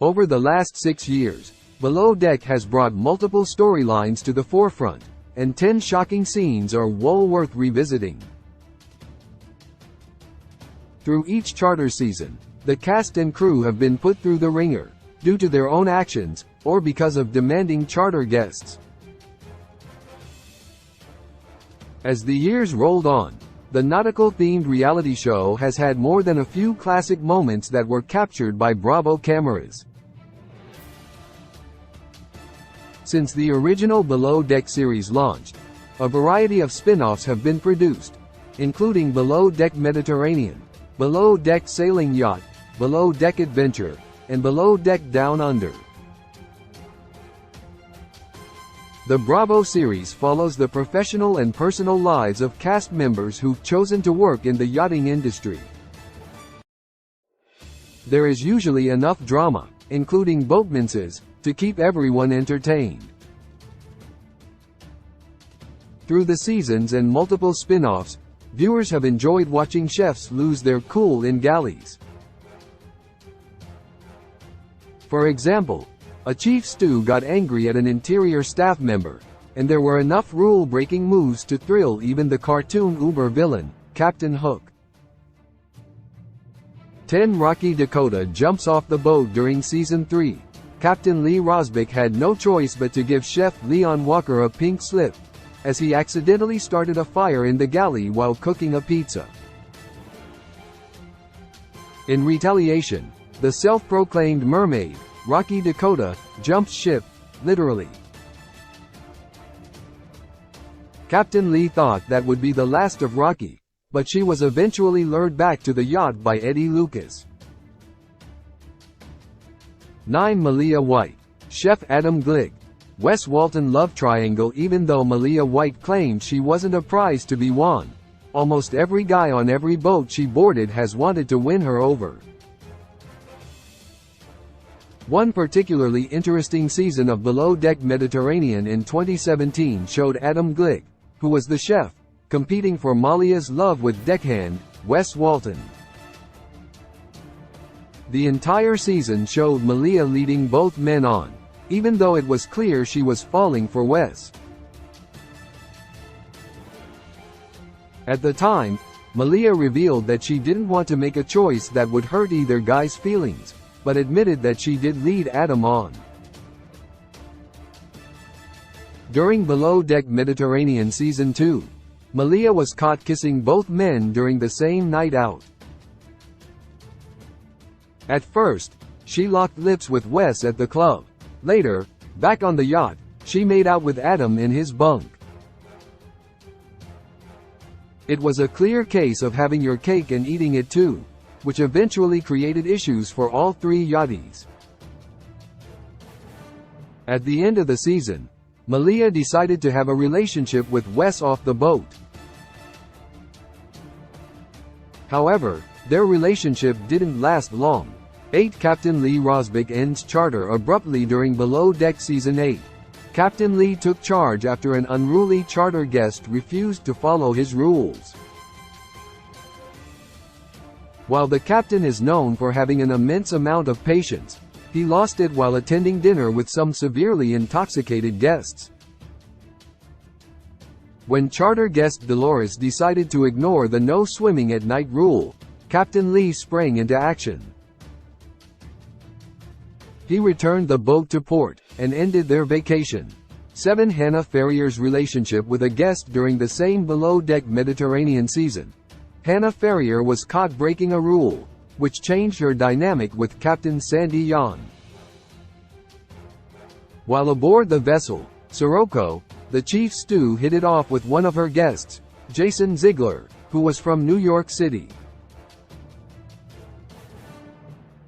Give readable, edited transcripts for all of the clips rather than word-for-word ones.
Over the last 6 years, Below Deck has brought multiple storylines to the forefront, and 10 shocking scenes are well worth revisiting. Through each charter season, the cast and crew have been put through the ringer, due to their own actions, or because of demanding charter guests. As the years rolled on, the nautical-themed reality show has had more than a few classic moments that were captured by Bravo cameras. Since the original Below Deck series launched, a variety of spin-offs have been produced, including Below Deck Mediterranean, Below Deck Sailing Yacht, Below Deck Adventure, and Below Deck Down Under. The Bravo series follows the professional and personal lives of cast members who've chosen to work in the yachting industry. There is usually enough drama, including boatmances, to keep everyone entertained. Through the seasons and multiple spin-offs, viewers have enjoyed watching chefs lose their cool in galleys. For example, a chief stew got angry at an interior staff member, and there were enough rule-breaking moves to thrill even the cartoon uber villain, Captain Hook. 10 Rocky Dakota jumps off the boat during Season 3. Captain Lee Rosbeck had no choice but to give Chef Leon Walker a pink slip, as he accidentally started a fire in the galley while cooking a pizza. In retaliation, the self-proclaimed mermaid, Rocky Dakota, jumps ship, literally. Captain Lee thought that would be the last of Rocky, but she was eventually lured back to the yacht by Eddie Lucas. 9 Malia White, Chef Adam Glick, Wes Walton love triangle. Even though Malia White claimed she wasn't a prize to be won, almost every guy on every boat she boarded has wanted to win her over. One particularly interesting season of Below Deck Mediterranean in 2017 showed Adam Glick, who was the chef, competing for Malia's love with deckhand, Wes Walton. The entire season showed Malia leading both men on, even though it was clear she was falling for Wes. At the time, Malia revealed that she didn't want to make a choice that would hurt either guy's feelings, but admitted that she did lead Adam on. During Below Deck Mediterranean Season 2, Malia was caught kissing both men during the same night out. At first, she locked lips with Wes at the club. Later, back on the yacht, she made out with Adam in his bunk. It was a clear case of having your cake and eating it too, which eventually created issues for all 3 yachties. At the end of the season, Malia decided to have a relationship with Wes off the boat. However, their relationship didn't last long. 8 Captain Lee Rosbeck ends charter abruptly during Below Deck Season 8. Captain Lee took charge after an unruly charter guest refused to follow his rules. While the captain is known for having an immense amount of patience, he lost it while attending dinner with some severely intoxicated guests. When charter guest Dolores decided to ignore the no swimming at night rule, Captain Lee sprang into action. He returned the boat to port, and ended their vacation. 7 Hannah Ferrier's relationship with a guest during the same Below Deck Mediterranean season. Hannah Ferrier was caught breaking a rule, which changed her dynamic with Captain Sandy Yan. While aboard the vessel, Sirocco, the chief stew hit it off with one of her guests, Jason Ziegler, who was from New York City.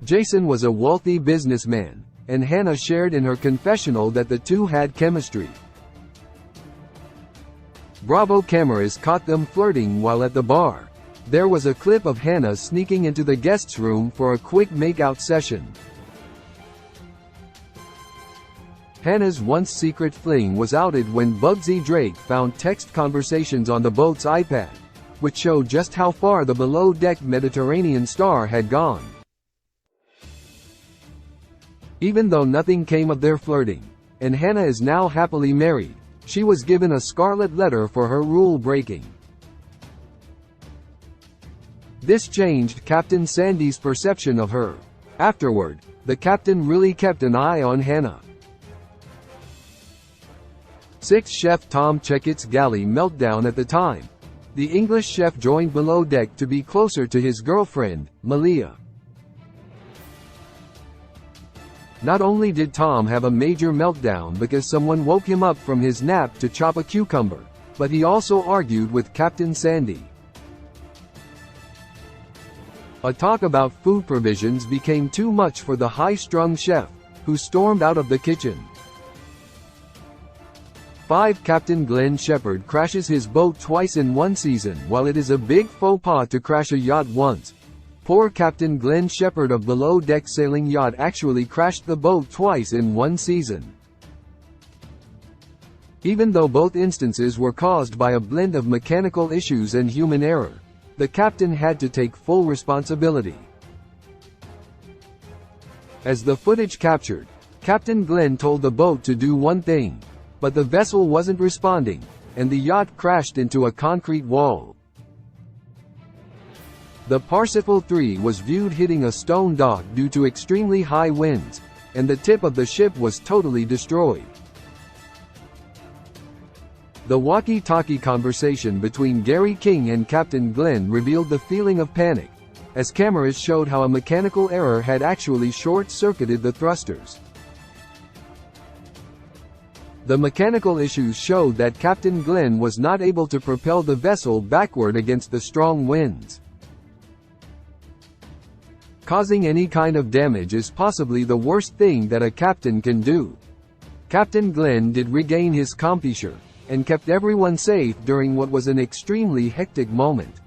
Jason was a wealthy businessman, and Hannah shared in her confessional that the two had chemistry. Bravo cameras caught them flirting while at the bar. There was a clip of Hannah sneaking into the guest's room for a quick make-out session. Hannah's once secret fling was outed when Bugsy Drake found text conversations on the boat's iPad, which showed just how far the Below Deck Mediterranean star had gone. Even though nothing came of their flirting, and Hannah is now happily married, she was given a scarlet letter for her rule breaking. This changed Captain Sandy's perception of her. Afterward, the captain really kept an eye on Hannah. 6. Chef Tom Checkett's galley meltdown. At the time, the English chef joined below deck to be closer to his girlfriend, Malia. Not only did Tom have a major meltdown because someone woke him up from his nap to chop a cucumber, but he also argued with Captain Sandy. A talk about food provisions became too much for the high-strung chef, who stormed out of the kitchen. 5. Captain Glenn Shepherd crashes his boat twice in one season. While it is a big faux pas to crash a yacht once, poor Captain Glenn Shepherd of Below Deck Sailing Yacht actually crashed the boat twice in one season. Even though both instances were caused by a blend of mechanical issues and human error, the captain had to take full responsibility. As the footage captured, Captain Glenn told the boat to do one thing, but the vessel wasn't responding, and the yacht crashed into a concrete wall. The Parsifal 3 was viewed hitting a stone dock due to extremely high winds, and the tip of the ship was totally destroyed. The walkie-talkie conversation between Gary King and Captain Glenn revealed the feeling of panic, as cameras showed how a mechanical error had actually short-circuited the thrusters. The mechanical issues showed that Captain Glenn was not able to propel the vessel backward against the strong winds. Causing any kind of damage is possibly the worst thing that a captain can do. Captain Glenn did regain his composure, and kept everyone safe during what was an extremely hectic moment.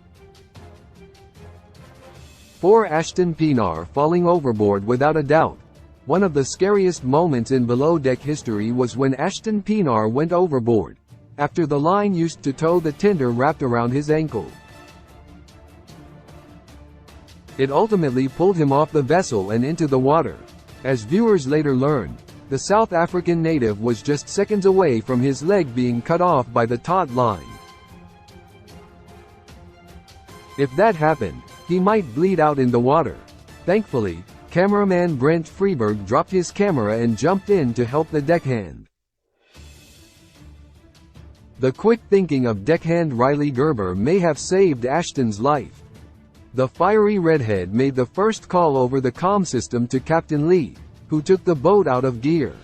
4. Ashton Pinar falling overboard. Without a doubt, one of the scariest moments in Below Deck history was when Ashton Pinar went overboard, after the line used to tow the tender wrapped around his ankle. It ultimately pulled him off the vessel and into the water. As viewers later learned, the South African native was just seconds away from his leg being cut off by the taut line. If that happened, he might bleed out in the water. Thankfully, cameraman Brent Freeberg dropped his camera and jumped in to help the deckhand. The quick thinking of deckhand Riley Gerber may have saved Ashton's life. The fiery redhead made the first call over the comm system to Captain Lee, who took the boat out of gear.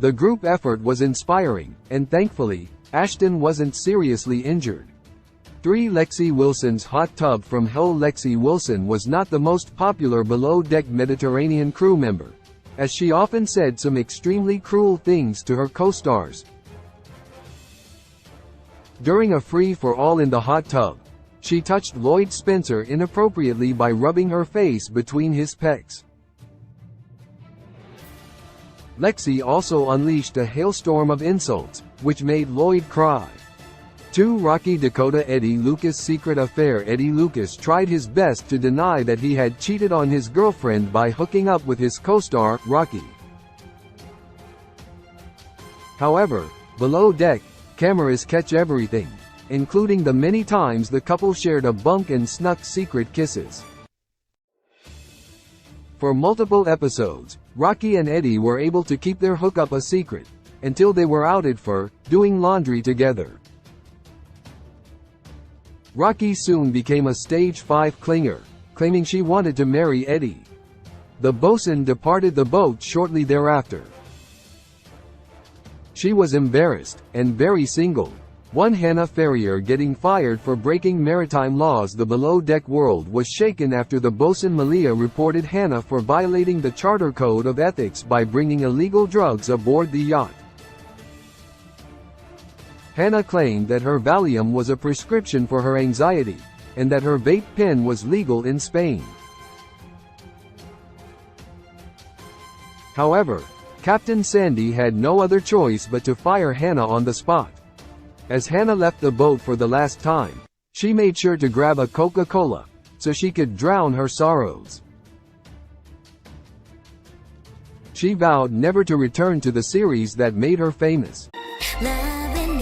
The group effort was inspiring, and thankfully, Ashton wasn't seriously injured. 3. Lexi Wilson's hot tub. From hell. Lexi Wilson was not the most popular Below Deck Mediterranean crew member, as she often said some extremely cruel things to her co-stars. During a free-for-all in the hot tub, she touched Lloyd Spencer inappropriately by rubbing her face between his pecs. Lexi also unleashed a hailstorm of insults, which made Lloyd cry. 2. Rocky Dakota Eddie Lucas' secret affair. Eddie Lucas tried his best to deny that he had cheated on his girlfriend by hooking up with his co-star, Rocky. However, Below Deck cameras catch everything, including the many times the couple shared a bunk and snuck secret kisses. For multiple episodes, Rocky and Eddie were able to keep their hookup a secret, until they were outed for doing laundry together. Rocky soon became a stage 5 clinger, claiming she wanted to marry Eddie. The bosun departed the boat shortly thereafter. She was embarrassed, and very single. 1. Hannah Ferrier getting fired for breaking maritime laws. The Below Deck world was shaken after the bosun Malia reported Hannah for violating the charter code of ethics by bringing illegal drugs aboard the yacht. Hannah claimed that her Valium was a prescription for her anxiety, and that her vape pen was legal in Spain. However, Captain Sandy had no other choice but to fire Hannah on the spot. As Hannah left the boat for the last time, she made sure to grab a Coca-Cola, so she could drown her sorrows. She vowed never to return to the series that made her famous. Loving